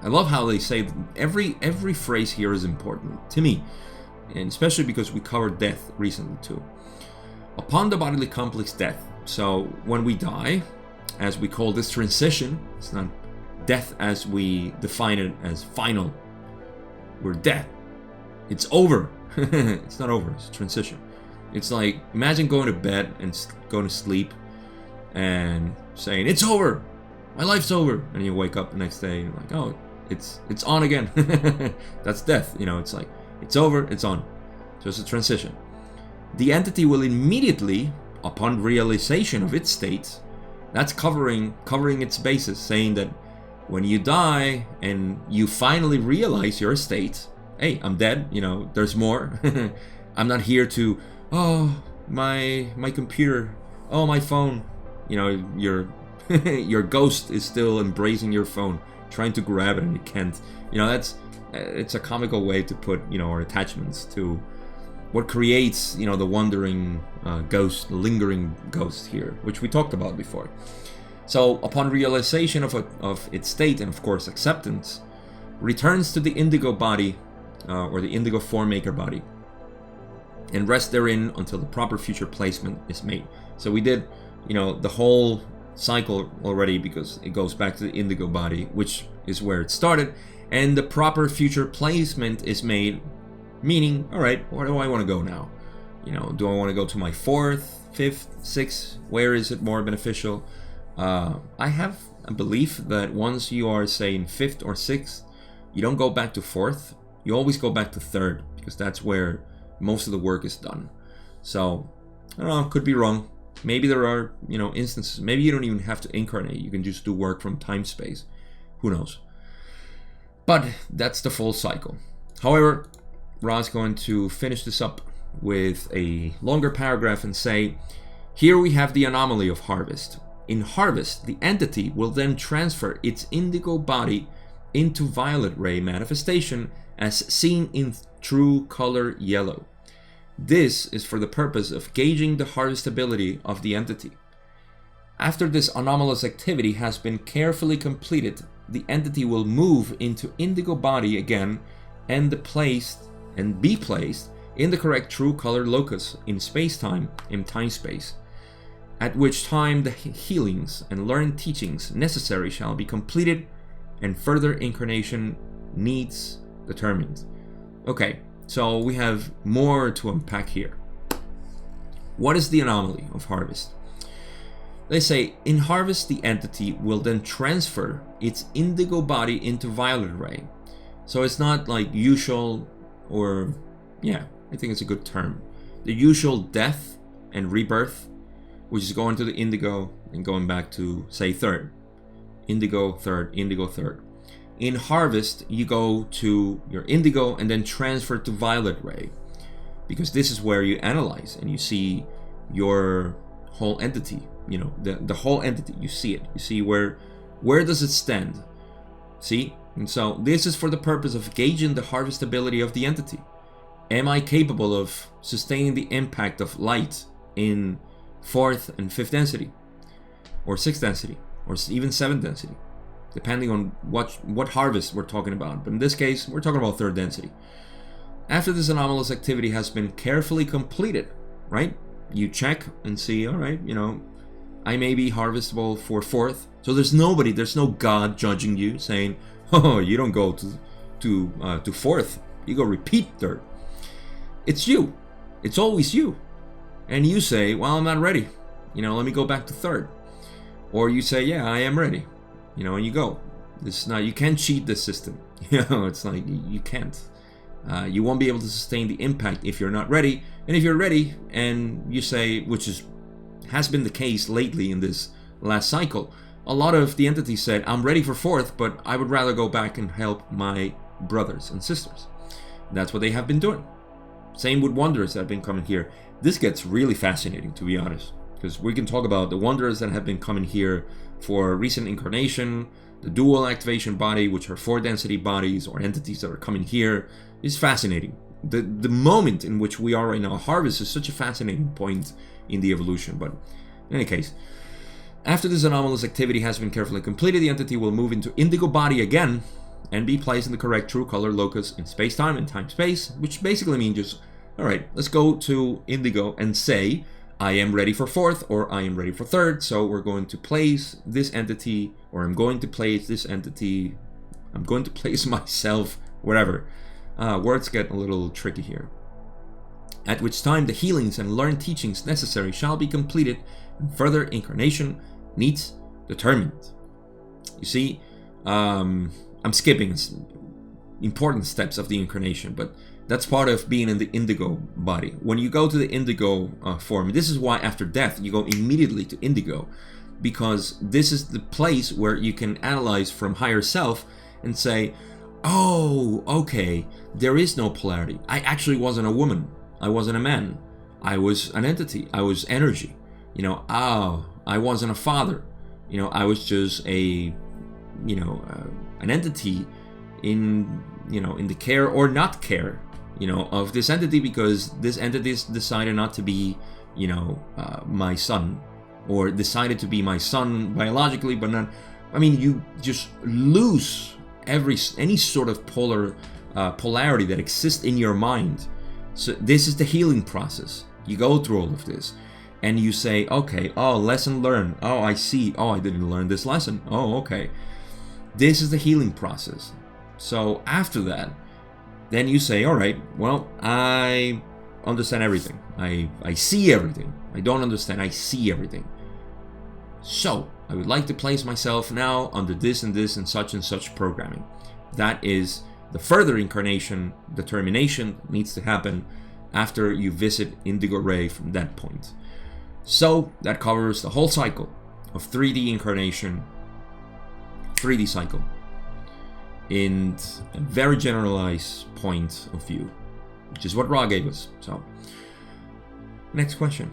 I love how they say that every phrase here is important to me, and especially because we covered death recently too. Upon the bodily complex death, so when we die, as we call this transition, it's not death as we define it as final. We're dead. It's over. It's not over. It's a transition. It's like, imagine going to bed and going to sleep and saying, it's over. My life's over. And you wake up the next day and you're like, oh, it's on again. That's death. You know, it's like, it's over, it's on. So it's a transition. The entity will immediately, upon realization of its state, that's covering its bases, saying that when you die and you finally realize your state, hey, I'm dead, you know, there's more. I'm not here to, oh, my computer, oh, my phone. You know, your ghost is still embracing your phone, trying to grab it and it can't. You know, it's a comical way to put, you know, our attachments to what creates, you know, the wandering ghost, the lingering ghost here, which we talked about before. So upon realization of its state and of course acceptance, returns to the indigo body or the indigo form maker body and rests therein until the proper future placement is made. So we did, you know, the whole cycle already because it goes back to the indigo body, which is where it started, and the proper future placement is made, meaning, all right, where do I want to go now? You know, do I want to go to my 4th, 5th, 6th? Where is it more beneficial? I have a belief that once you are, say, in 5th or 6th, you don't go back to 4th. You always go back to 3rd because that's where most of the work is done. So, I don't know, could be wrong. Maybe there are, you know, instances. Maybe you don't even have to incarnate. You can just do work from time space. Who knows? But that's the full cycle. However, Ra's going to finish this up with a longer paragraph and say, here we have the anomaly of harvest. In harvest, the entity will then transfer its indigo body into violet ray manifestation as seen in true color yellow. This is for the purpose of gauging the harvestability of the entity. After this anomalous activity has been carefully completed, the entity will move into indigo body again and be placed in the correct true color locus in space-time and time-space, at which time the healings and learned teachings necessary shall be completed and further incarnation needs determined. Okay, so we have more to unpack here. What is the anomaly of harvest? They say, in harvest the entity will then transfer its indigo body into violet ray. So it's not like usual, or yeah, I think it's a good term. The usual death and rebirth, which is going to the indigo and going back to, say, 3rd. Indigo 3rd, indigo 3rd. In harvest, you go to your indigo and then transfer to violet ray, because this is where you analyze and you see your whole entity. You know, the whole entity. You see it. You see where does it stand. See? And so this is for the purpose of gauging the harvestability of the entity. Am I capable of sustaining the impact of light in 4th and 5th density, or 6th density, or even 7th density, depending on what harvest we're talking about. But in this case, we're talking about 3rd density. After this anomalous activity has been carefully completed, right? You check and see, all right, you know, I may be harvestable for 4th. So there's no God judging you saying, Oh, you don't go to fourth. You go repeat third. It's you. It's always you. And you say, well, I'm not ready. Let me go back to third. Or you say, yeah, I am ready. And you go. You can't cheat the system. It's like you can't. You won't be able to sustain the impact if you're not ready. And if you're ready and you say, which has been the case lately in this last cycle, a lot of the entities said, I'm ready for fourth, but I would rather go back and help my brothers and sisters. That's what they have been doing. Same with wanderers that have been coming here. This gets really fascinating, to be honest, because we can talk about the wanderers that have been coming here for recent incarnation, the dual activation body, which are 4 density bodies or entities that are coming here, is fascinating. The moment in which we are right now, harvest, is such a fascinating point in the evolution. But in any case, after this anomalous activity has been carefully completed, the entity will move into indigo body again and be placed in the correct true color locus in space-time and time-space, which basically means just, all right, let's go to indigo and say, I am ready for fourth, or I am ready for third, so we're going to place this entity, or I'm going to place this entity, I'm going to place myself, wherever. Words get a little tricky here. At which time the healings and learned teachings necessary shall be completed, and further incarnation needs determined. You see, I'm skipping important steps of the incarnation, but that's part of being in the indigo body. When you go to the indigo form, this is why after death you go immediately to indigo, because this is the place where you can analyze from higher self and say, oh, okay, there is no polarity. I actually wasn't a woman. I wasn't a man. I was an entity. I was energy. I wasn't a father. I was just an entity in the care or not care, of this entity, because this entity decided not to be, my son, or decided to be my son biologically, but not. You just lose any sort of polarity that exists in your mind. So this is the healing process. You go through all of this and you say, okay, lesson learned. I see. I didn't learn this lesson. Okay. This is the healing process. So after that, then you say, all right, well, I understand everything. I see everything. I don't understand. I see everything. So I would like to place myself now under this and this and such programming. That is the further incarnation determination needs to happen after you visit Indigo Ray from that point. So that covers the whole cycle of 3D incarnation, 3D cycle, in a very generalized point of view, which is what Ra gave us. So, next question.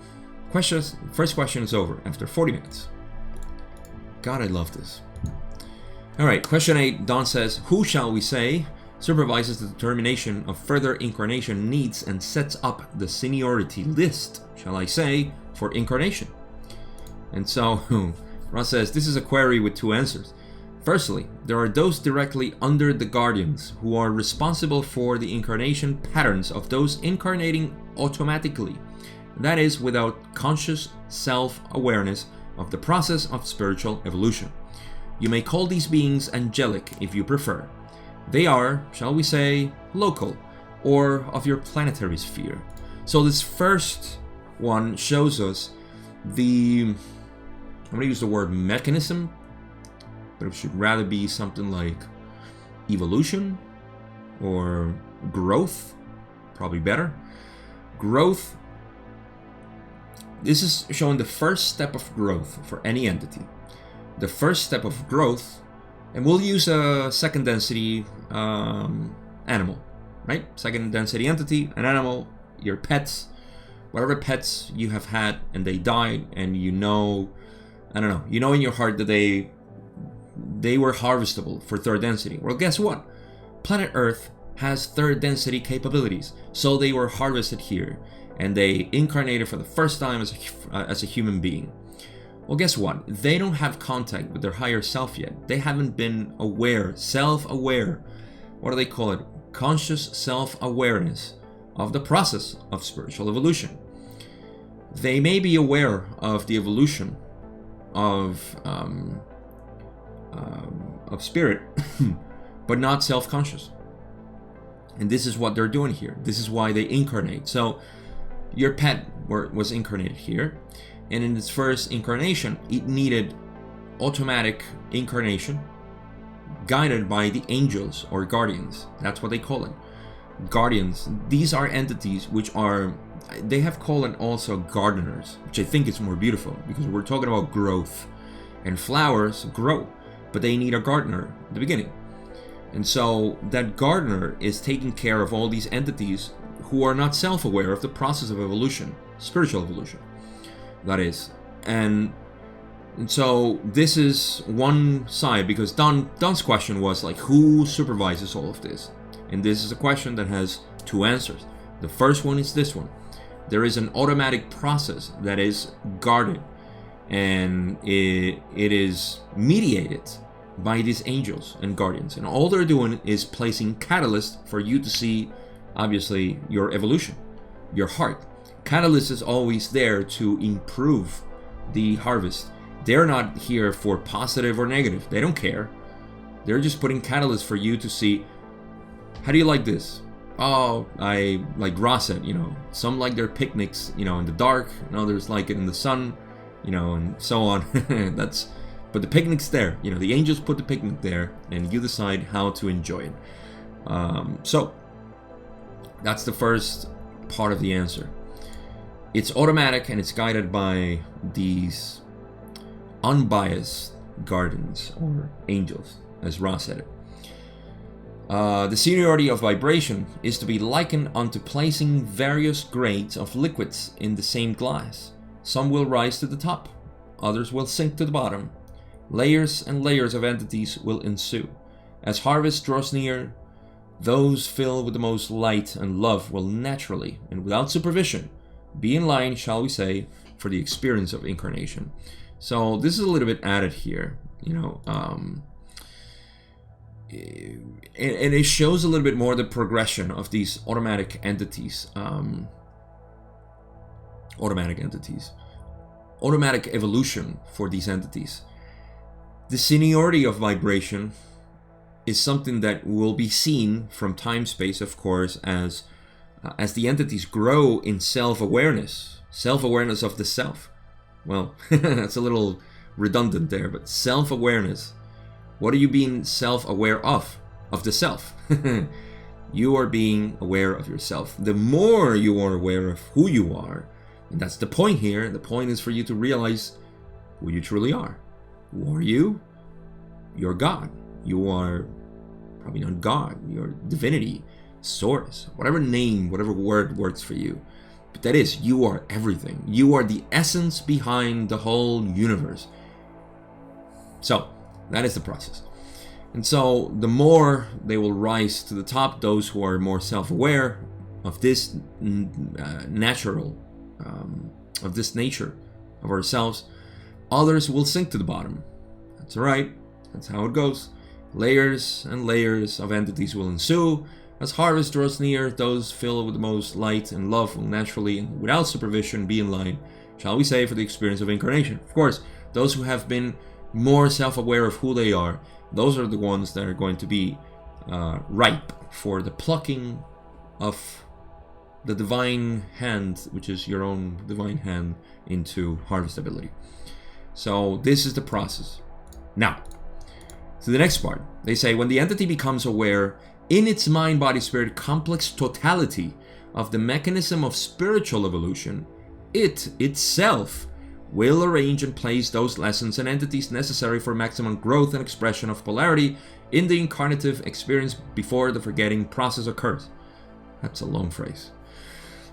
First question is over after 40 minutes. God, I love this. Alright, question 8, Don says, who shall we say supervises the determination of further incarnation needs and sets up the seniority list, shall I say, for incarnation? And so, Ross says, this is a query with 2 answers. Firstly, there are those directly under the guardians who are responsible for the incarnation patterns of those incarnating automatically, that is, without conscious self-awareness of the process of spiritual evolution. You may call these beings angelic if you prefer. They are, shall we say, local, or of your planetary sphere. So this first one shows us I'm going to use the word mechanism, but it should rather be something like evolution or growth, probably better. Growth. This is showing the first step of growth for any entity. The first step of growth, and we'll use a second density animal, right? Second density entity, an animal, your pets, whatever pets you have had and they died, and you know in your heart that they were harvestable for third density. Well, guess what? Planet Earth has third density capabilities, so they were harvested here, and they incarnated for the first time as a human being. Well, guess what? They don't have contact with their higher self yet. They haven't been aware, self-aware. What do they call it? Conscious self-awareness of the process of spiritual evolution. They may be aware of the evolution of spirit, but not self-conscious. And this is what they're doing here. This is why they incarnate. So your pet was incarnated here, and in its first incarnation, it needed automatic incarnation, guided by the angels or guardians. That's what they call it. Guardians. These are entities which are, they have called it also gardeners, which I think is more beautiful, because we're talking about growth, and flowers grow, but they need a gardener at the beginning. And so that gardener is taking care of all these entities who are not self-aware of the process of evolution, spiritual evolution, that is. And so this is one side, because Don's question was like, who supervises all of this? And this is a question that has two answers. The first one is this one. There is an automatic process that is guarded, and it is mediated by these angels and guardians. And all they're doing is placing catalyst for you to see, obviously, your evolution, your heart. Catalyst is always there to improve the harvest. They're not here for positive or negative. They don't care. They're just putting catalyst for you to see, how do you like this? Oh, I like raw set, Some like their picnics, in the dark, and others like it in the sun, and so on. But the picnic's there. The angels put the picnic there, and you decide how to enjoy it. So that's the first part of the answer. It's automatic, and it's guided by these unbiased guardians or angels, as Ra said it. The seniority of vibration is to be likened unto placing various grades of liquids in the same glass. Some will rise to the top, others will sink to the bottom. Layers and layers of entities will ensue. As harvest draws near, those filled with the most light and love will naturally, and without supervision, be in line, shall we say, for the experience of incarnation. So this is a little bit added here, and it shows a little bit more the progression of these automatic entities, automatic evolution for these entities. The seniority of vibration is something that will be seen from time space, of course, as the entities grow in self-awareness of the self. Well, that's a little redundant there, but self-awareness. What are you being self-aware of? Of the self. You are being aware of yourself. The more you are aware of who you are, and that's the point here, the point is for you to realize who you truly are. Who are you? You're God. You are probably not God. You're divinity, source, whatever name, whatever word works for you. But that is, you are everything. You are the essence behind the whole universe. So, that is the process. And so, the more they will rise to the top, those who are more self-aware of this natural, of this nature of ourselves, others will sink to the bottom. That's right. That's how it goes. Layers and layers of entities will ensue. As harvest draws near, those filled with the most light and love will naturally, and without supervision, be in line, shall we say, for the experience of incarnation. Of course, those who have been more self-aware of who they are, those are the ones that are going to be ripe for the plucking of the divine hand, which is your own divine hand, into harvestability. So this is the process. Now, to the next part. They say, when the entity becomes aware in its mind, body, spirit, complex totality of the mechanism of spiritual evolution, it itself will arrange and place those lessons and entities necessary for maximum growth and expression of polarity in the incarnative experience before the forgetting process occurs. That's a long phrase.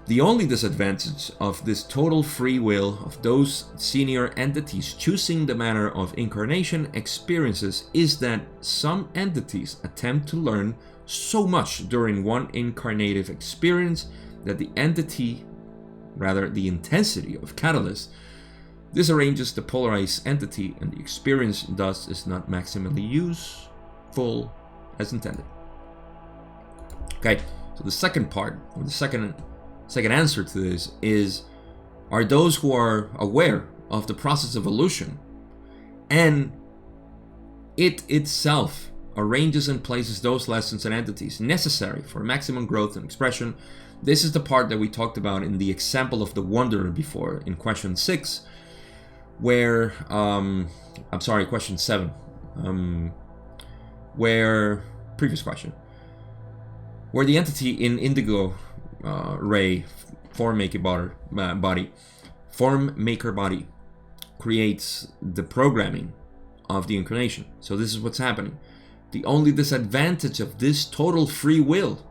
The only disadvantage of this total free will of those senior entities choosing the manner of incarnation experiences is that some entities attempt to learn so much during one incarnative experience that the intensity of catalyst disarranges the polarized entity, and the experience thus is not maximally useful as intended. Okay, so the second part, or the second answer to this is, are those who are aware of the process of evolution and it itself arranges and places those lessons and entities necessary for maximum growth and expression. This is the part that we talked about in the example of the wanderer before, in question 6, where, question 7, where, previous question, where the entity in indigo ray form maker body creates the programming of the incarnation. So this is what's happening. The only disadvantage of this total free will,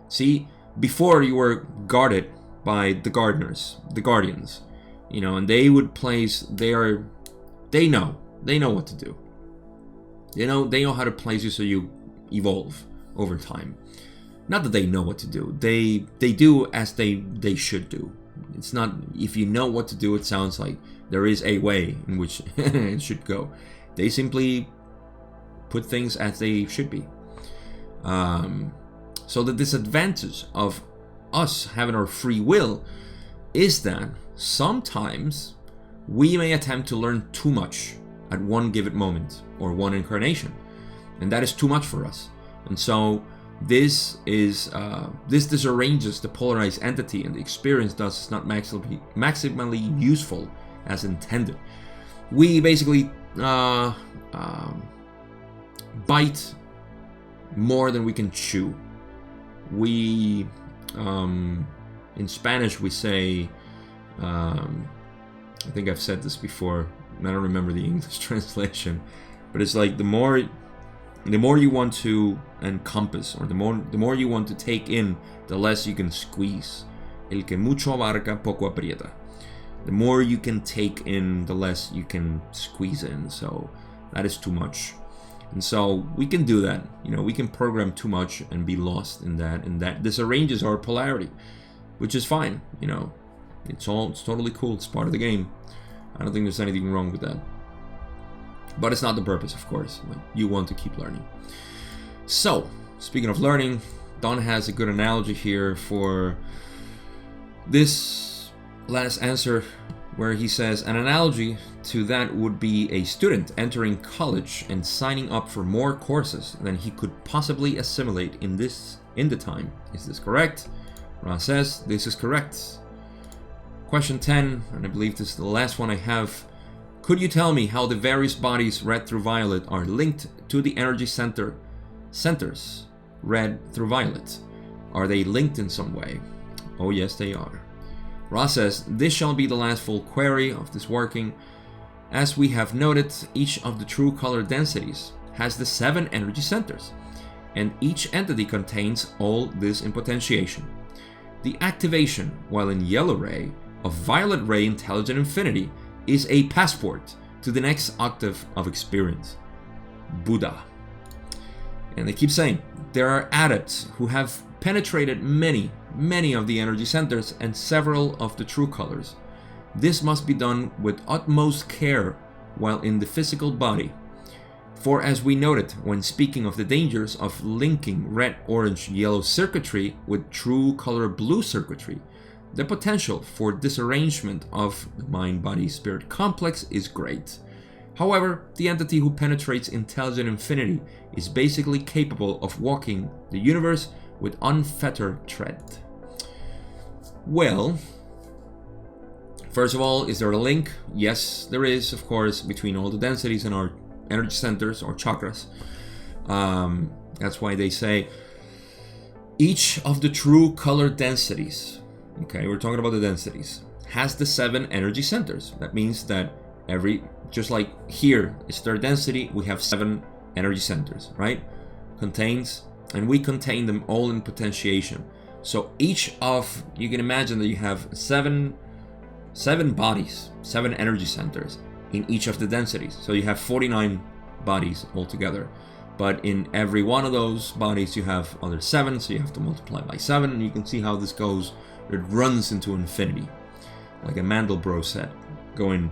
see, before you were guarded by the gardeners, the guardians, you know, and they would place, they know what to do. They know how to place you so you evolve over time. Not that they know what to do. They do as they should do. It's not, if you know what to do, it sounds like there is a way in which it should go. They simply put things as they should be. So the disadvantage of us having our free will is that sometimes we may attempt to learn too much at one given moment or one incarnation, and that is too much for us. And so this disarranges the polarized entity, and the experience thus is not maximally useful as intended. We basically bite more than we can chew. We in Spanish we say, I think I've said this before, I don't remember the English translation, but it's like the more you want to encompass, or the more you want to take in, the less you can squeeze. El que mucho abarca, poco aprieta. The more you can take in, the less you can squeeze in. So that is too much. And so we can do that. You know, we can program too much and be lost in that, and that disarranges our polarity, which is fine. You know, it's totally cool. It's part of the game. I don't think there's anything wrong with that. But it's not the purpose, of course. Like, you want to keep learning. So, speaking of learning, Don has a good analogy here for this last answer, where he says, an analogy to that would be a student entering college and signing up for more courses than he could possibly assimilate in the time. Is this correct? Ra says, this is correct. Question 10, and I believe this is the last one I have. Could you tell me how the various bodies red through violet are linked to the energy centers red through violet? Are they linked in some way? Oh yes, they are. Ra says, this shall be the last full query of this working. As we have noted, each of the true color densities has the 7 energy centers, and each entity contains all this in potentiation. The activation, while in yellow ray, of violet ray intelligent infinity is a passport to the next octave of experience, Buddha. And they keep saying, there are adepts who have penetrated many of the energy centers and several of the true colors. This must be done with utmost care while in the physical body. For as we noted when speaking of the dangers of linking red, orange, yellow circuitry with true color blue circuitry, the potential for disarrangement of the mind-body-spirit complex is great. However, the entity who penetrates intelligent infinity is basically capable of walking the universe with unfettered tread. Well, first of all, is there a link? Yes, there is, of course, between all the densities in our energy centers or chakras. That's why they say each of the true color densities, okay, we're talking about the densities, has the 7 energy centers. That means that just like here is their density, we have 7 energy centers, right? And we contain them all in potentiation. So each of, you can imagine that you have 7 bodies, 7 energy centers in each of the densities. So you have 49 bodies altogether. But in every one of those bodies you have other 7, so you have to multiply by 7, and you can see how this goes. It runs into infinity, like a Mandelbrot set going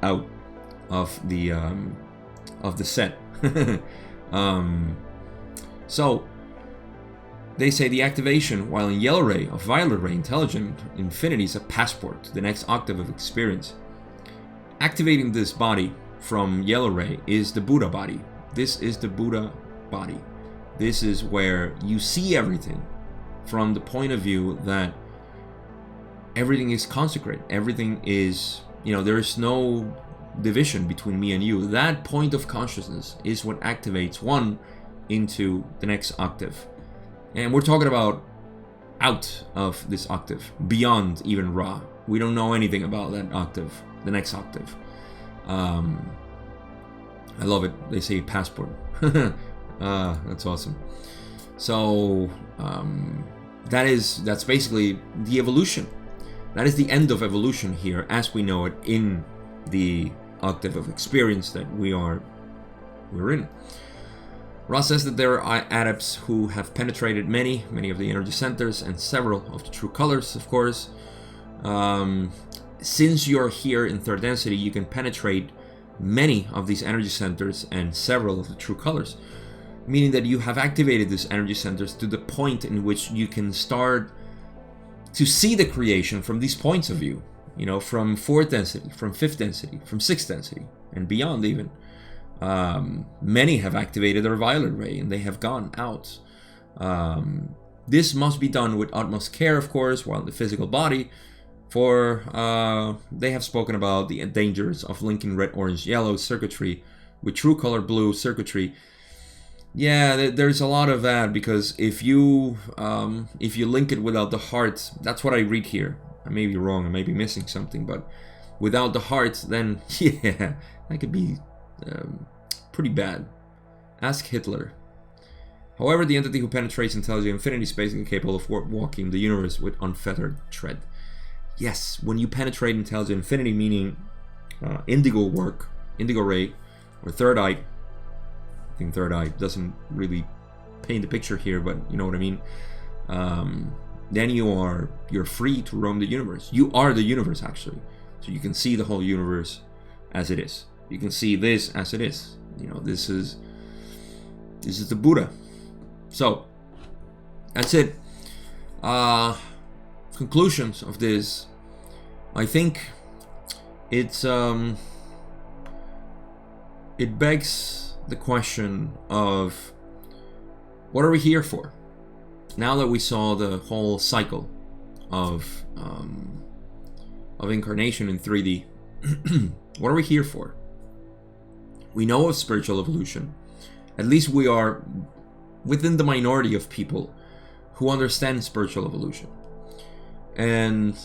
out of the set. So they say the activation while in yellow ray of violet ray intelligent infinity is a passport to the next octave of experience. Activating this body from yellow ray is the Buddha body. This is the Buddha body. This is where you see everything from the point of view that everything is consecrated. Everything is, there is no division between me and you. That point of consciousness is what activates one into the next octave. And we're talking about out of this octave, beyond even Ra. We don't know anything about that octave, the next octave. I love it. They say passport. That's awesome. So that's basically the evolution. That is the end of evolution here as we know it in the octave of experience that we're in. Ra says that there are adepts who have penetrated many of the energy centers and several of the true colors, of course. Since you're here in third density, you can penetrate many of these energy centers and several of the true colors, meaning that you have activated these energy centers to the point in which you can start to see the creation from these points of view, from fourth density, from fifth density, from sixth density, and beyond even. Many have activated their violet ray and they have gone out. This must be done with utmost care, of course, while the physical body, for they have spoken about the dangers of linking red, orange, yellow circuitry with true color blue circuitry. Yeah, there's a lot of that, because if you link it without the heart, that's what I read here. I may be wrong, I may be missing something, but without the heart, then yeah, that could be pretty bad. Ask Hitler. However, the entity who penetrates intelligent infinity space is capable of walking the universe with unfettered tread. Yes, when you penetrate intelligent infinity, meaning indigo ray, or third eye. I think third eye doesn't really paint the picture here, but you know what I mean. Then you're free to roam the universe. You are the universe, actually. So you can see the whole universe as it is. You can see this as it is. This is the Buddha. So that's it. Conclusions of this. I think it begs the question of what are we here for? Now that we saw the whole cycle of incarnation in 3D, what are we here for? We know of spiritual evolution. At least we are within the minority of people who understand spiritual evolution. And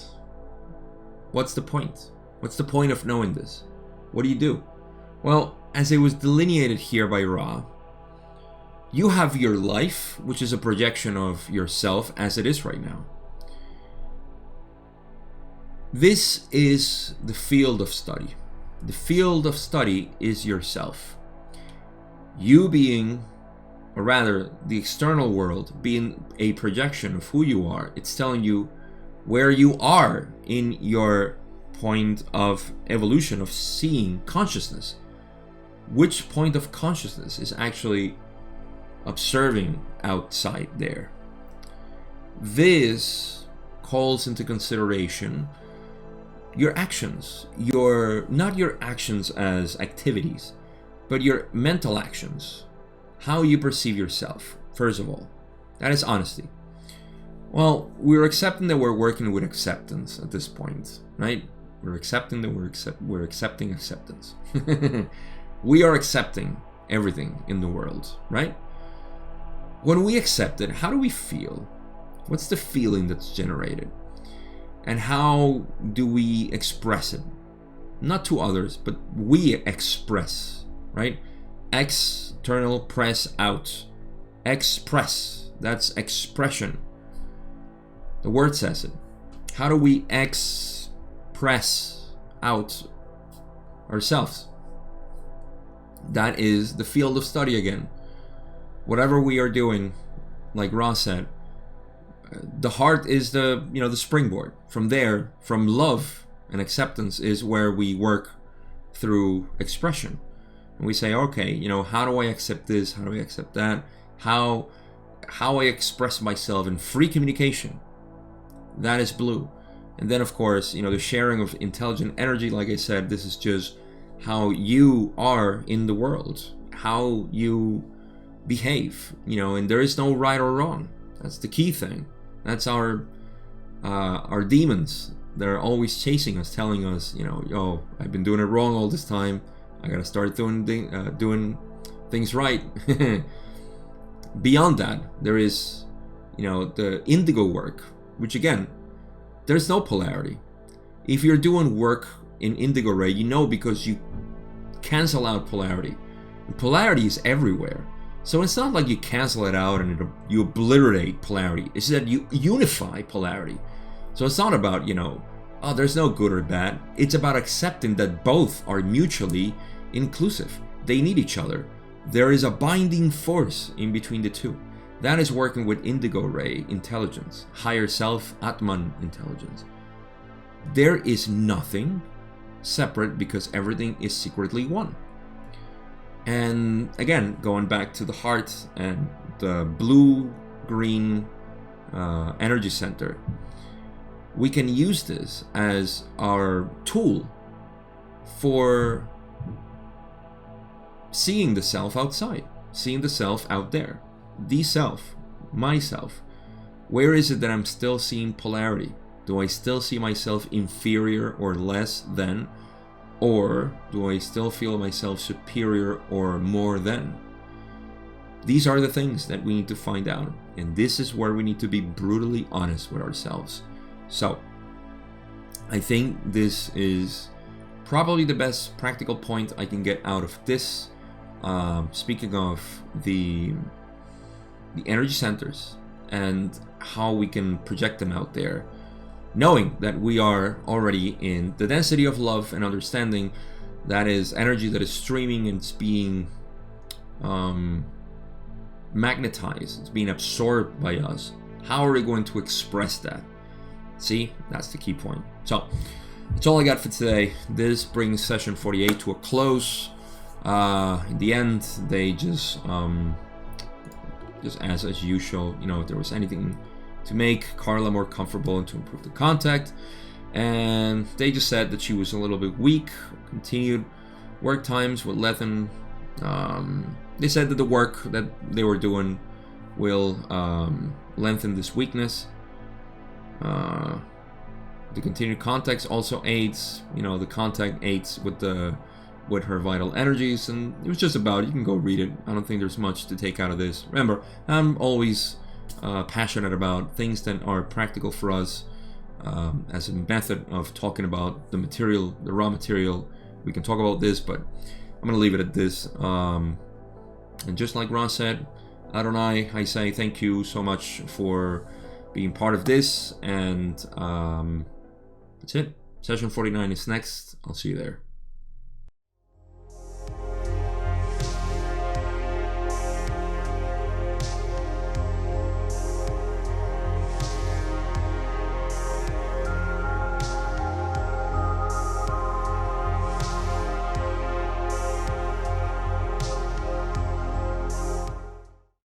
what's the point? What's the point of knowing this? What do you do? Well, as it was delineated here by Ra, you have your life, which is a projection of yourself as it is right now. This is the field of study. The field of study is yourself. You being, or rather the external world being a projection of who you are, it's telling you where you are in your point of evolution of seeing consciousness. Which point of consciousness is actually observing outside there? This calls into consideration your actions, not your actions as activities, but your mental actions, how you perceive yourself, first of all. That is honesty. Well, we're accepting that we're working with acceptance at this point, right? We're accepting that we're accepting acceptance. We are accepting everything in the world, right? When we accept it, how do we feel? What's the feeling that's generated? And how do we express it? Not to others, but we express, right? External, press out. Express, that's expression. The word says it. How do we express out ourselves? That is the field of study again. Whatever we are doing, like Ross said, the heart is the springboard. From there, from love and acceptance is where we work through expression. And we say, okay, how do I accept this? How do I accept that? How I express myself in free communication. That is blue. And then, of course, the sharing of intelligent energy, like I said, this is just how you are in the world, how you behave, and there is no right or wrong. That's the key thing. That's our demons. They're always chasing us, telling us, yo, I've been doing it wrong all this time. I gotta start doing things right. Beyond that, there is, the indigo work, which again, there's no polarity. If you're doing work in indigo ray, because you cancel out polarity. And polarity is everywhere. So it's not like you cancel it out and you obliterate polarity. It's that you unify polarity. So it's not about, there's no good or bad. It's about accepting that both are mutually inclusive. They need each other. There is a binding force in between the two. That is working with indigo ray intelligence, higher self, Atman intelligence. There is nothing separate because everything is secretly one. And again, going back to the heart and the blue-green energy center, we can use this as our tool for seeing the self outside, seeing the self out there, the self, myself. Where is it that I'm still seeing polarity? Do I still see myself inferior or less than? Or do I still feel myself superior or more than? These are the things that we need to find out. And this is where we need to be brutally honest with ourselves. So, I think this is probably the best practical point I can get out of this. Speaking of the energy centers and how we can project them out there, knowing that we are already in the density of love and understanding, that is energy that is streaming and it's being magnetized, it's being absorbed by us. How are we going to express that? See, that's the key point. So, that's all I got for today. This brings session 48 to a close. In the end, they just as usual, if there was anything to make Carla more comfortable and to improve the contact. And they just said that she was a little bit weak. Continued work times with Lethan. They said that the work that they were doing will lengthen this weakness. The continued contact also aids, the contact aids with her vital energies, and it was just about, you can go read it. I don't think there's much to take out of this. Remember, I'm always passionate about things that are practical for us as a method of talking about the material, the raw material. We can talk about this, but I'm gonna leave it at this. And just like Ron said, Adonai, I say thank you so much for being part of this, and that's it. Session 49 is next. I'll see you there.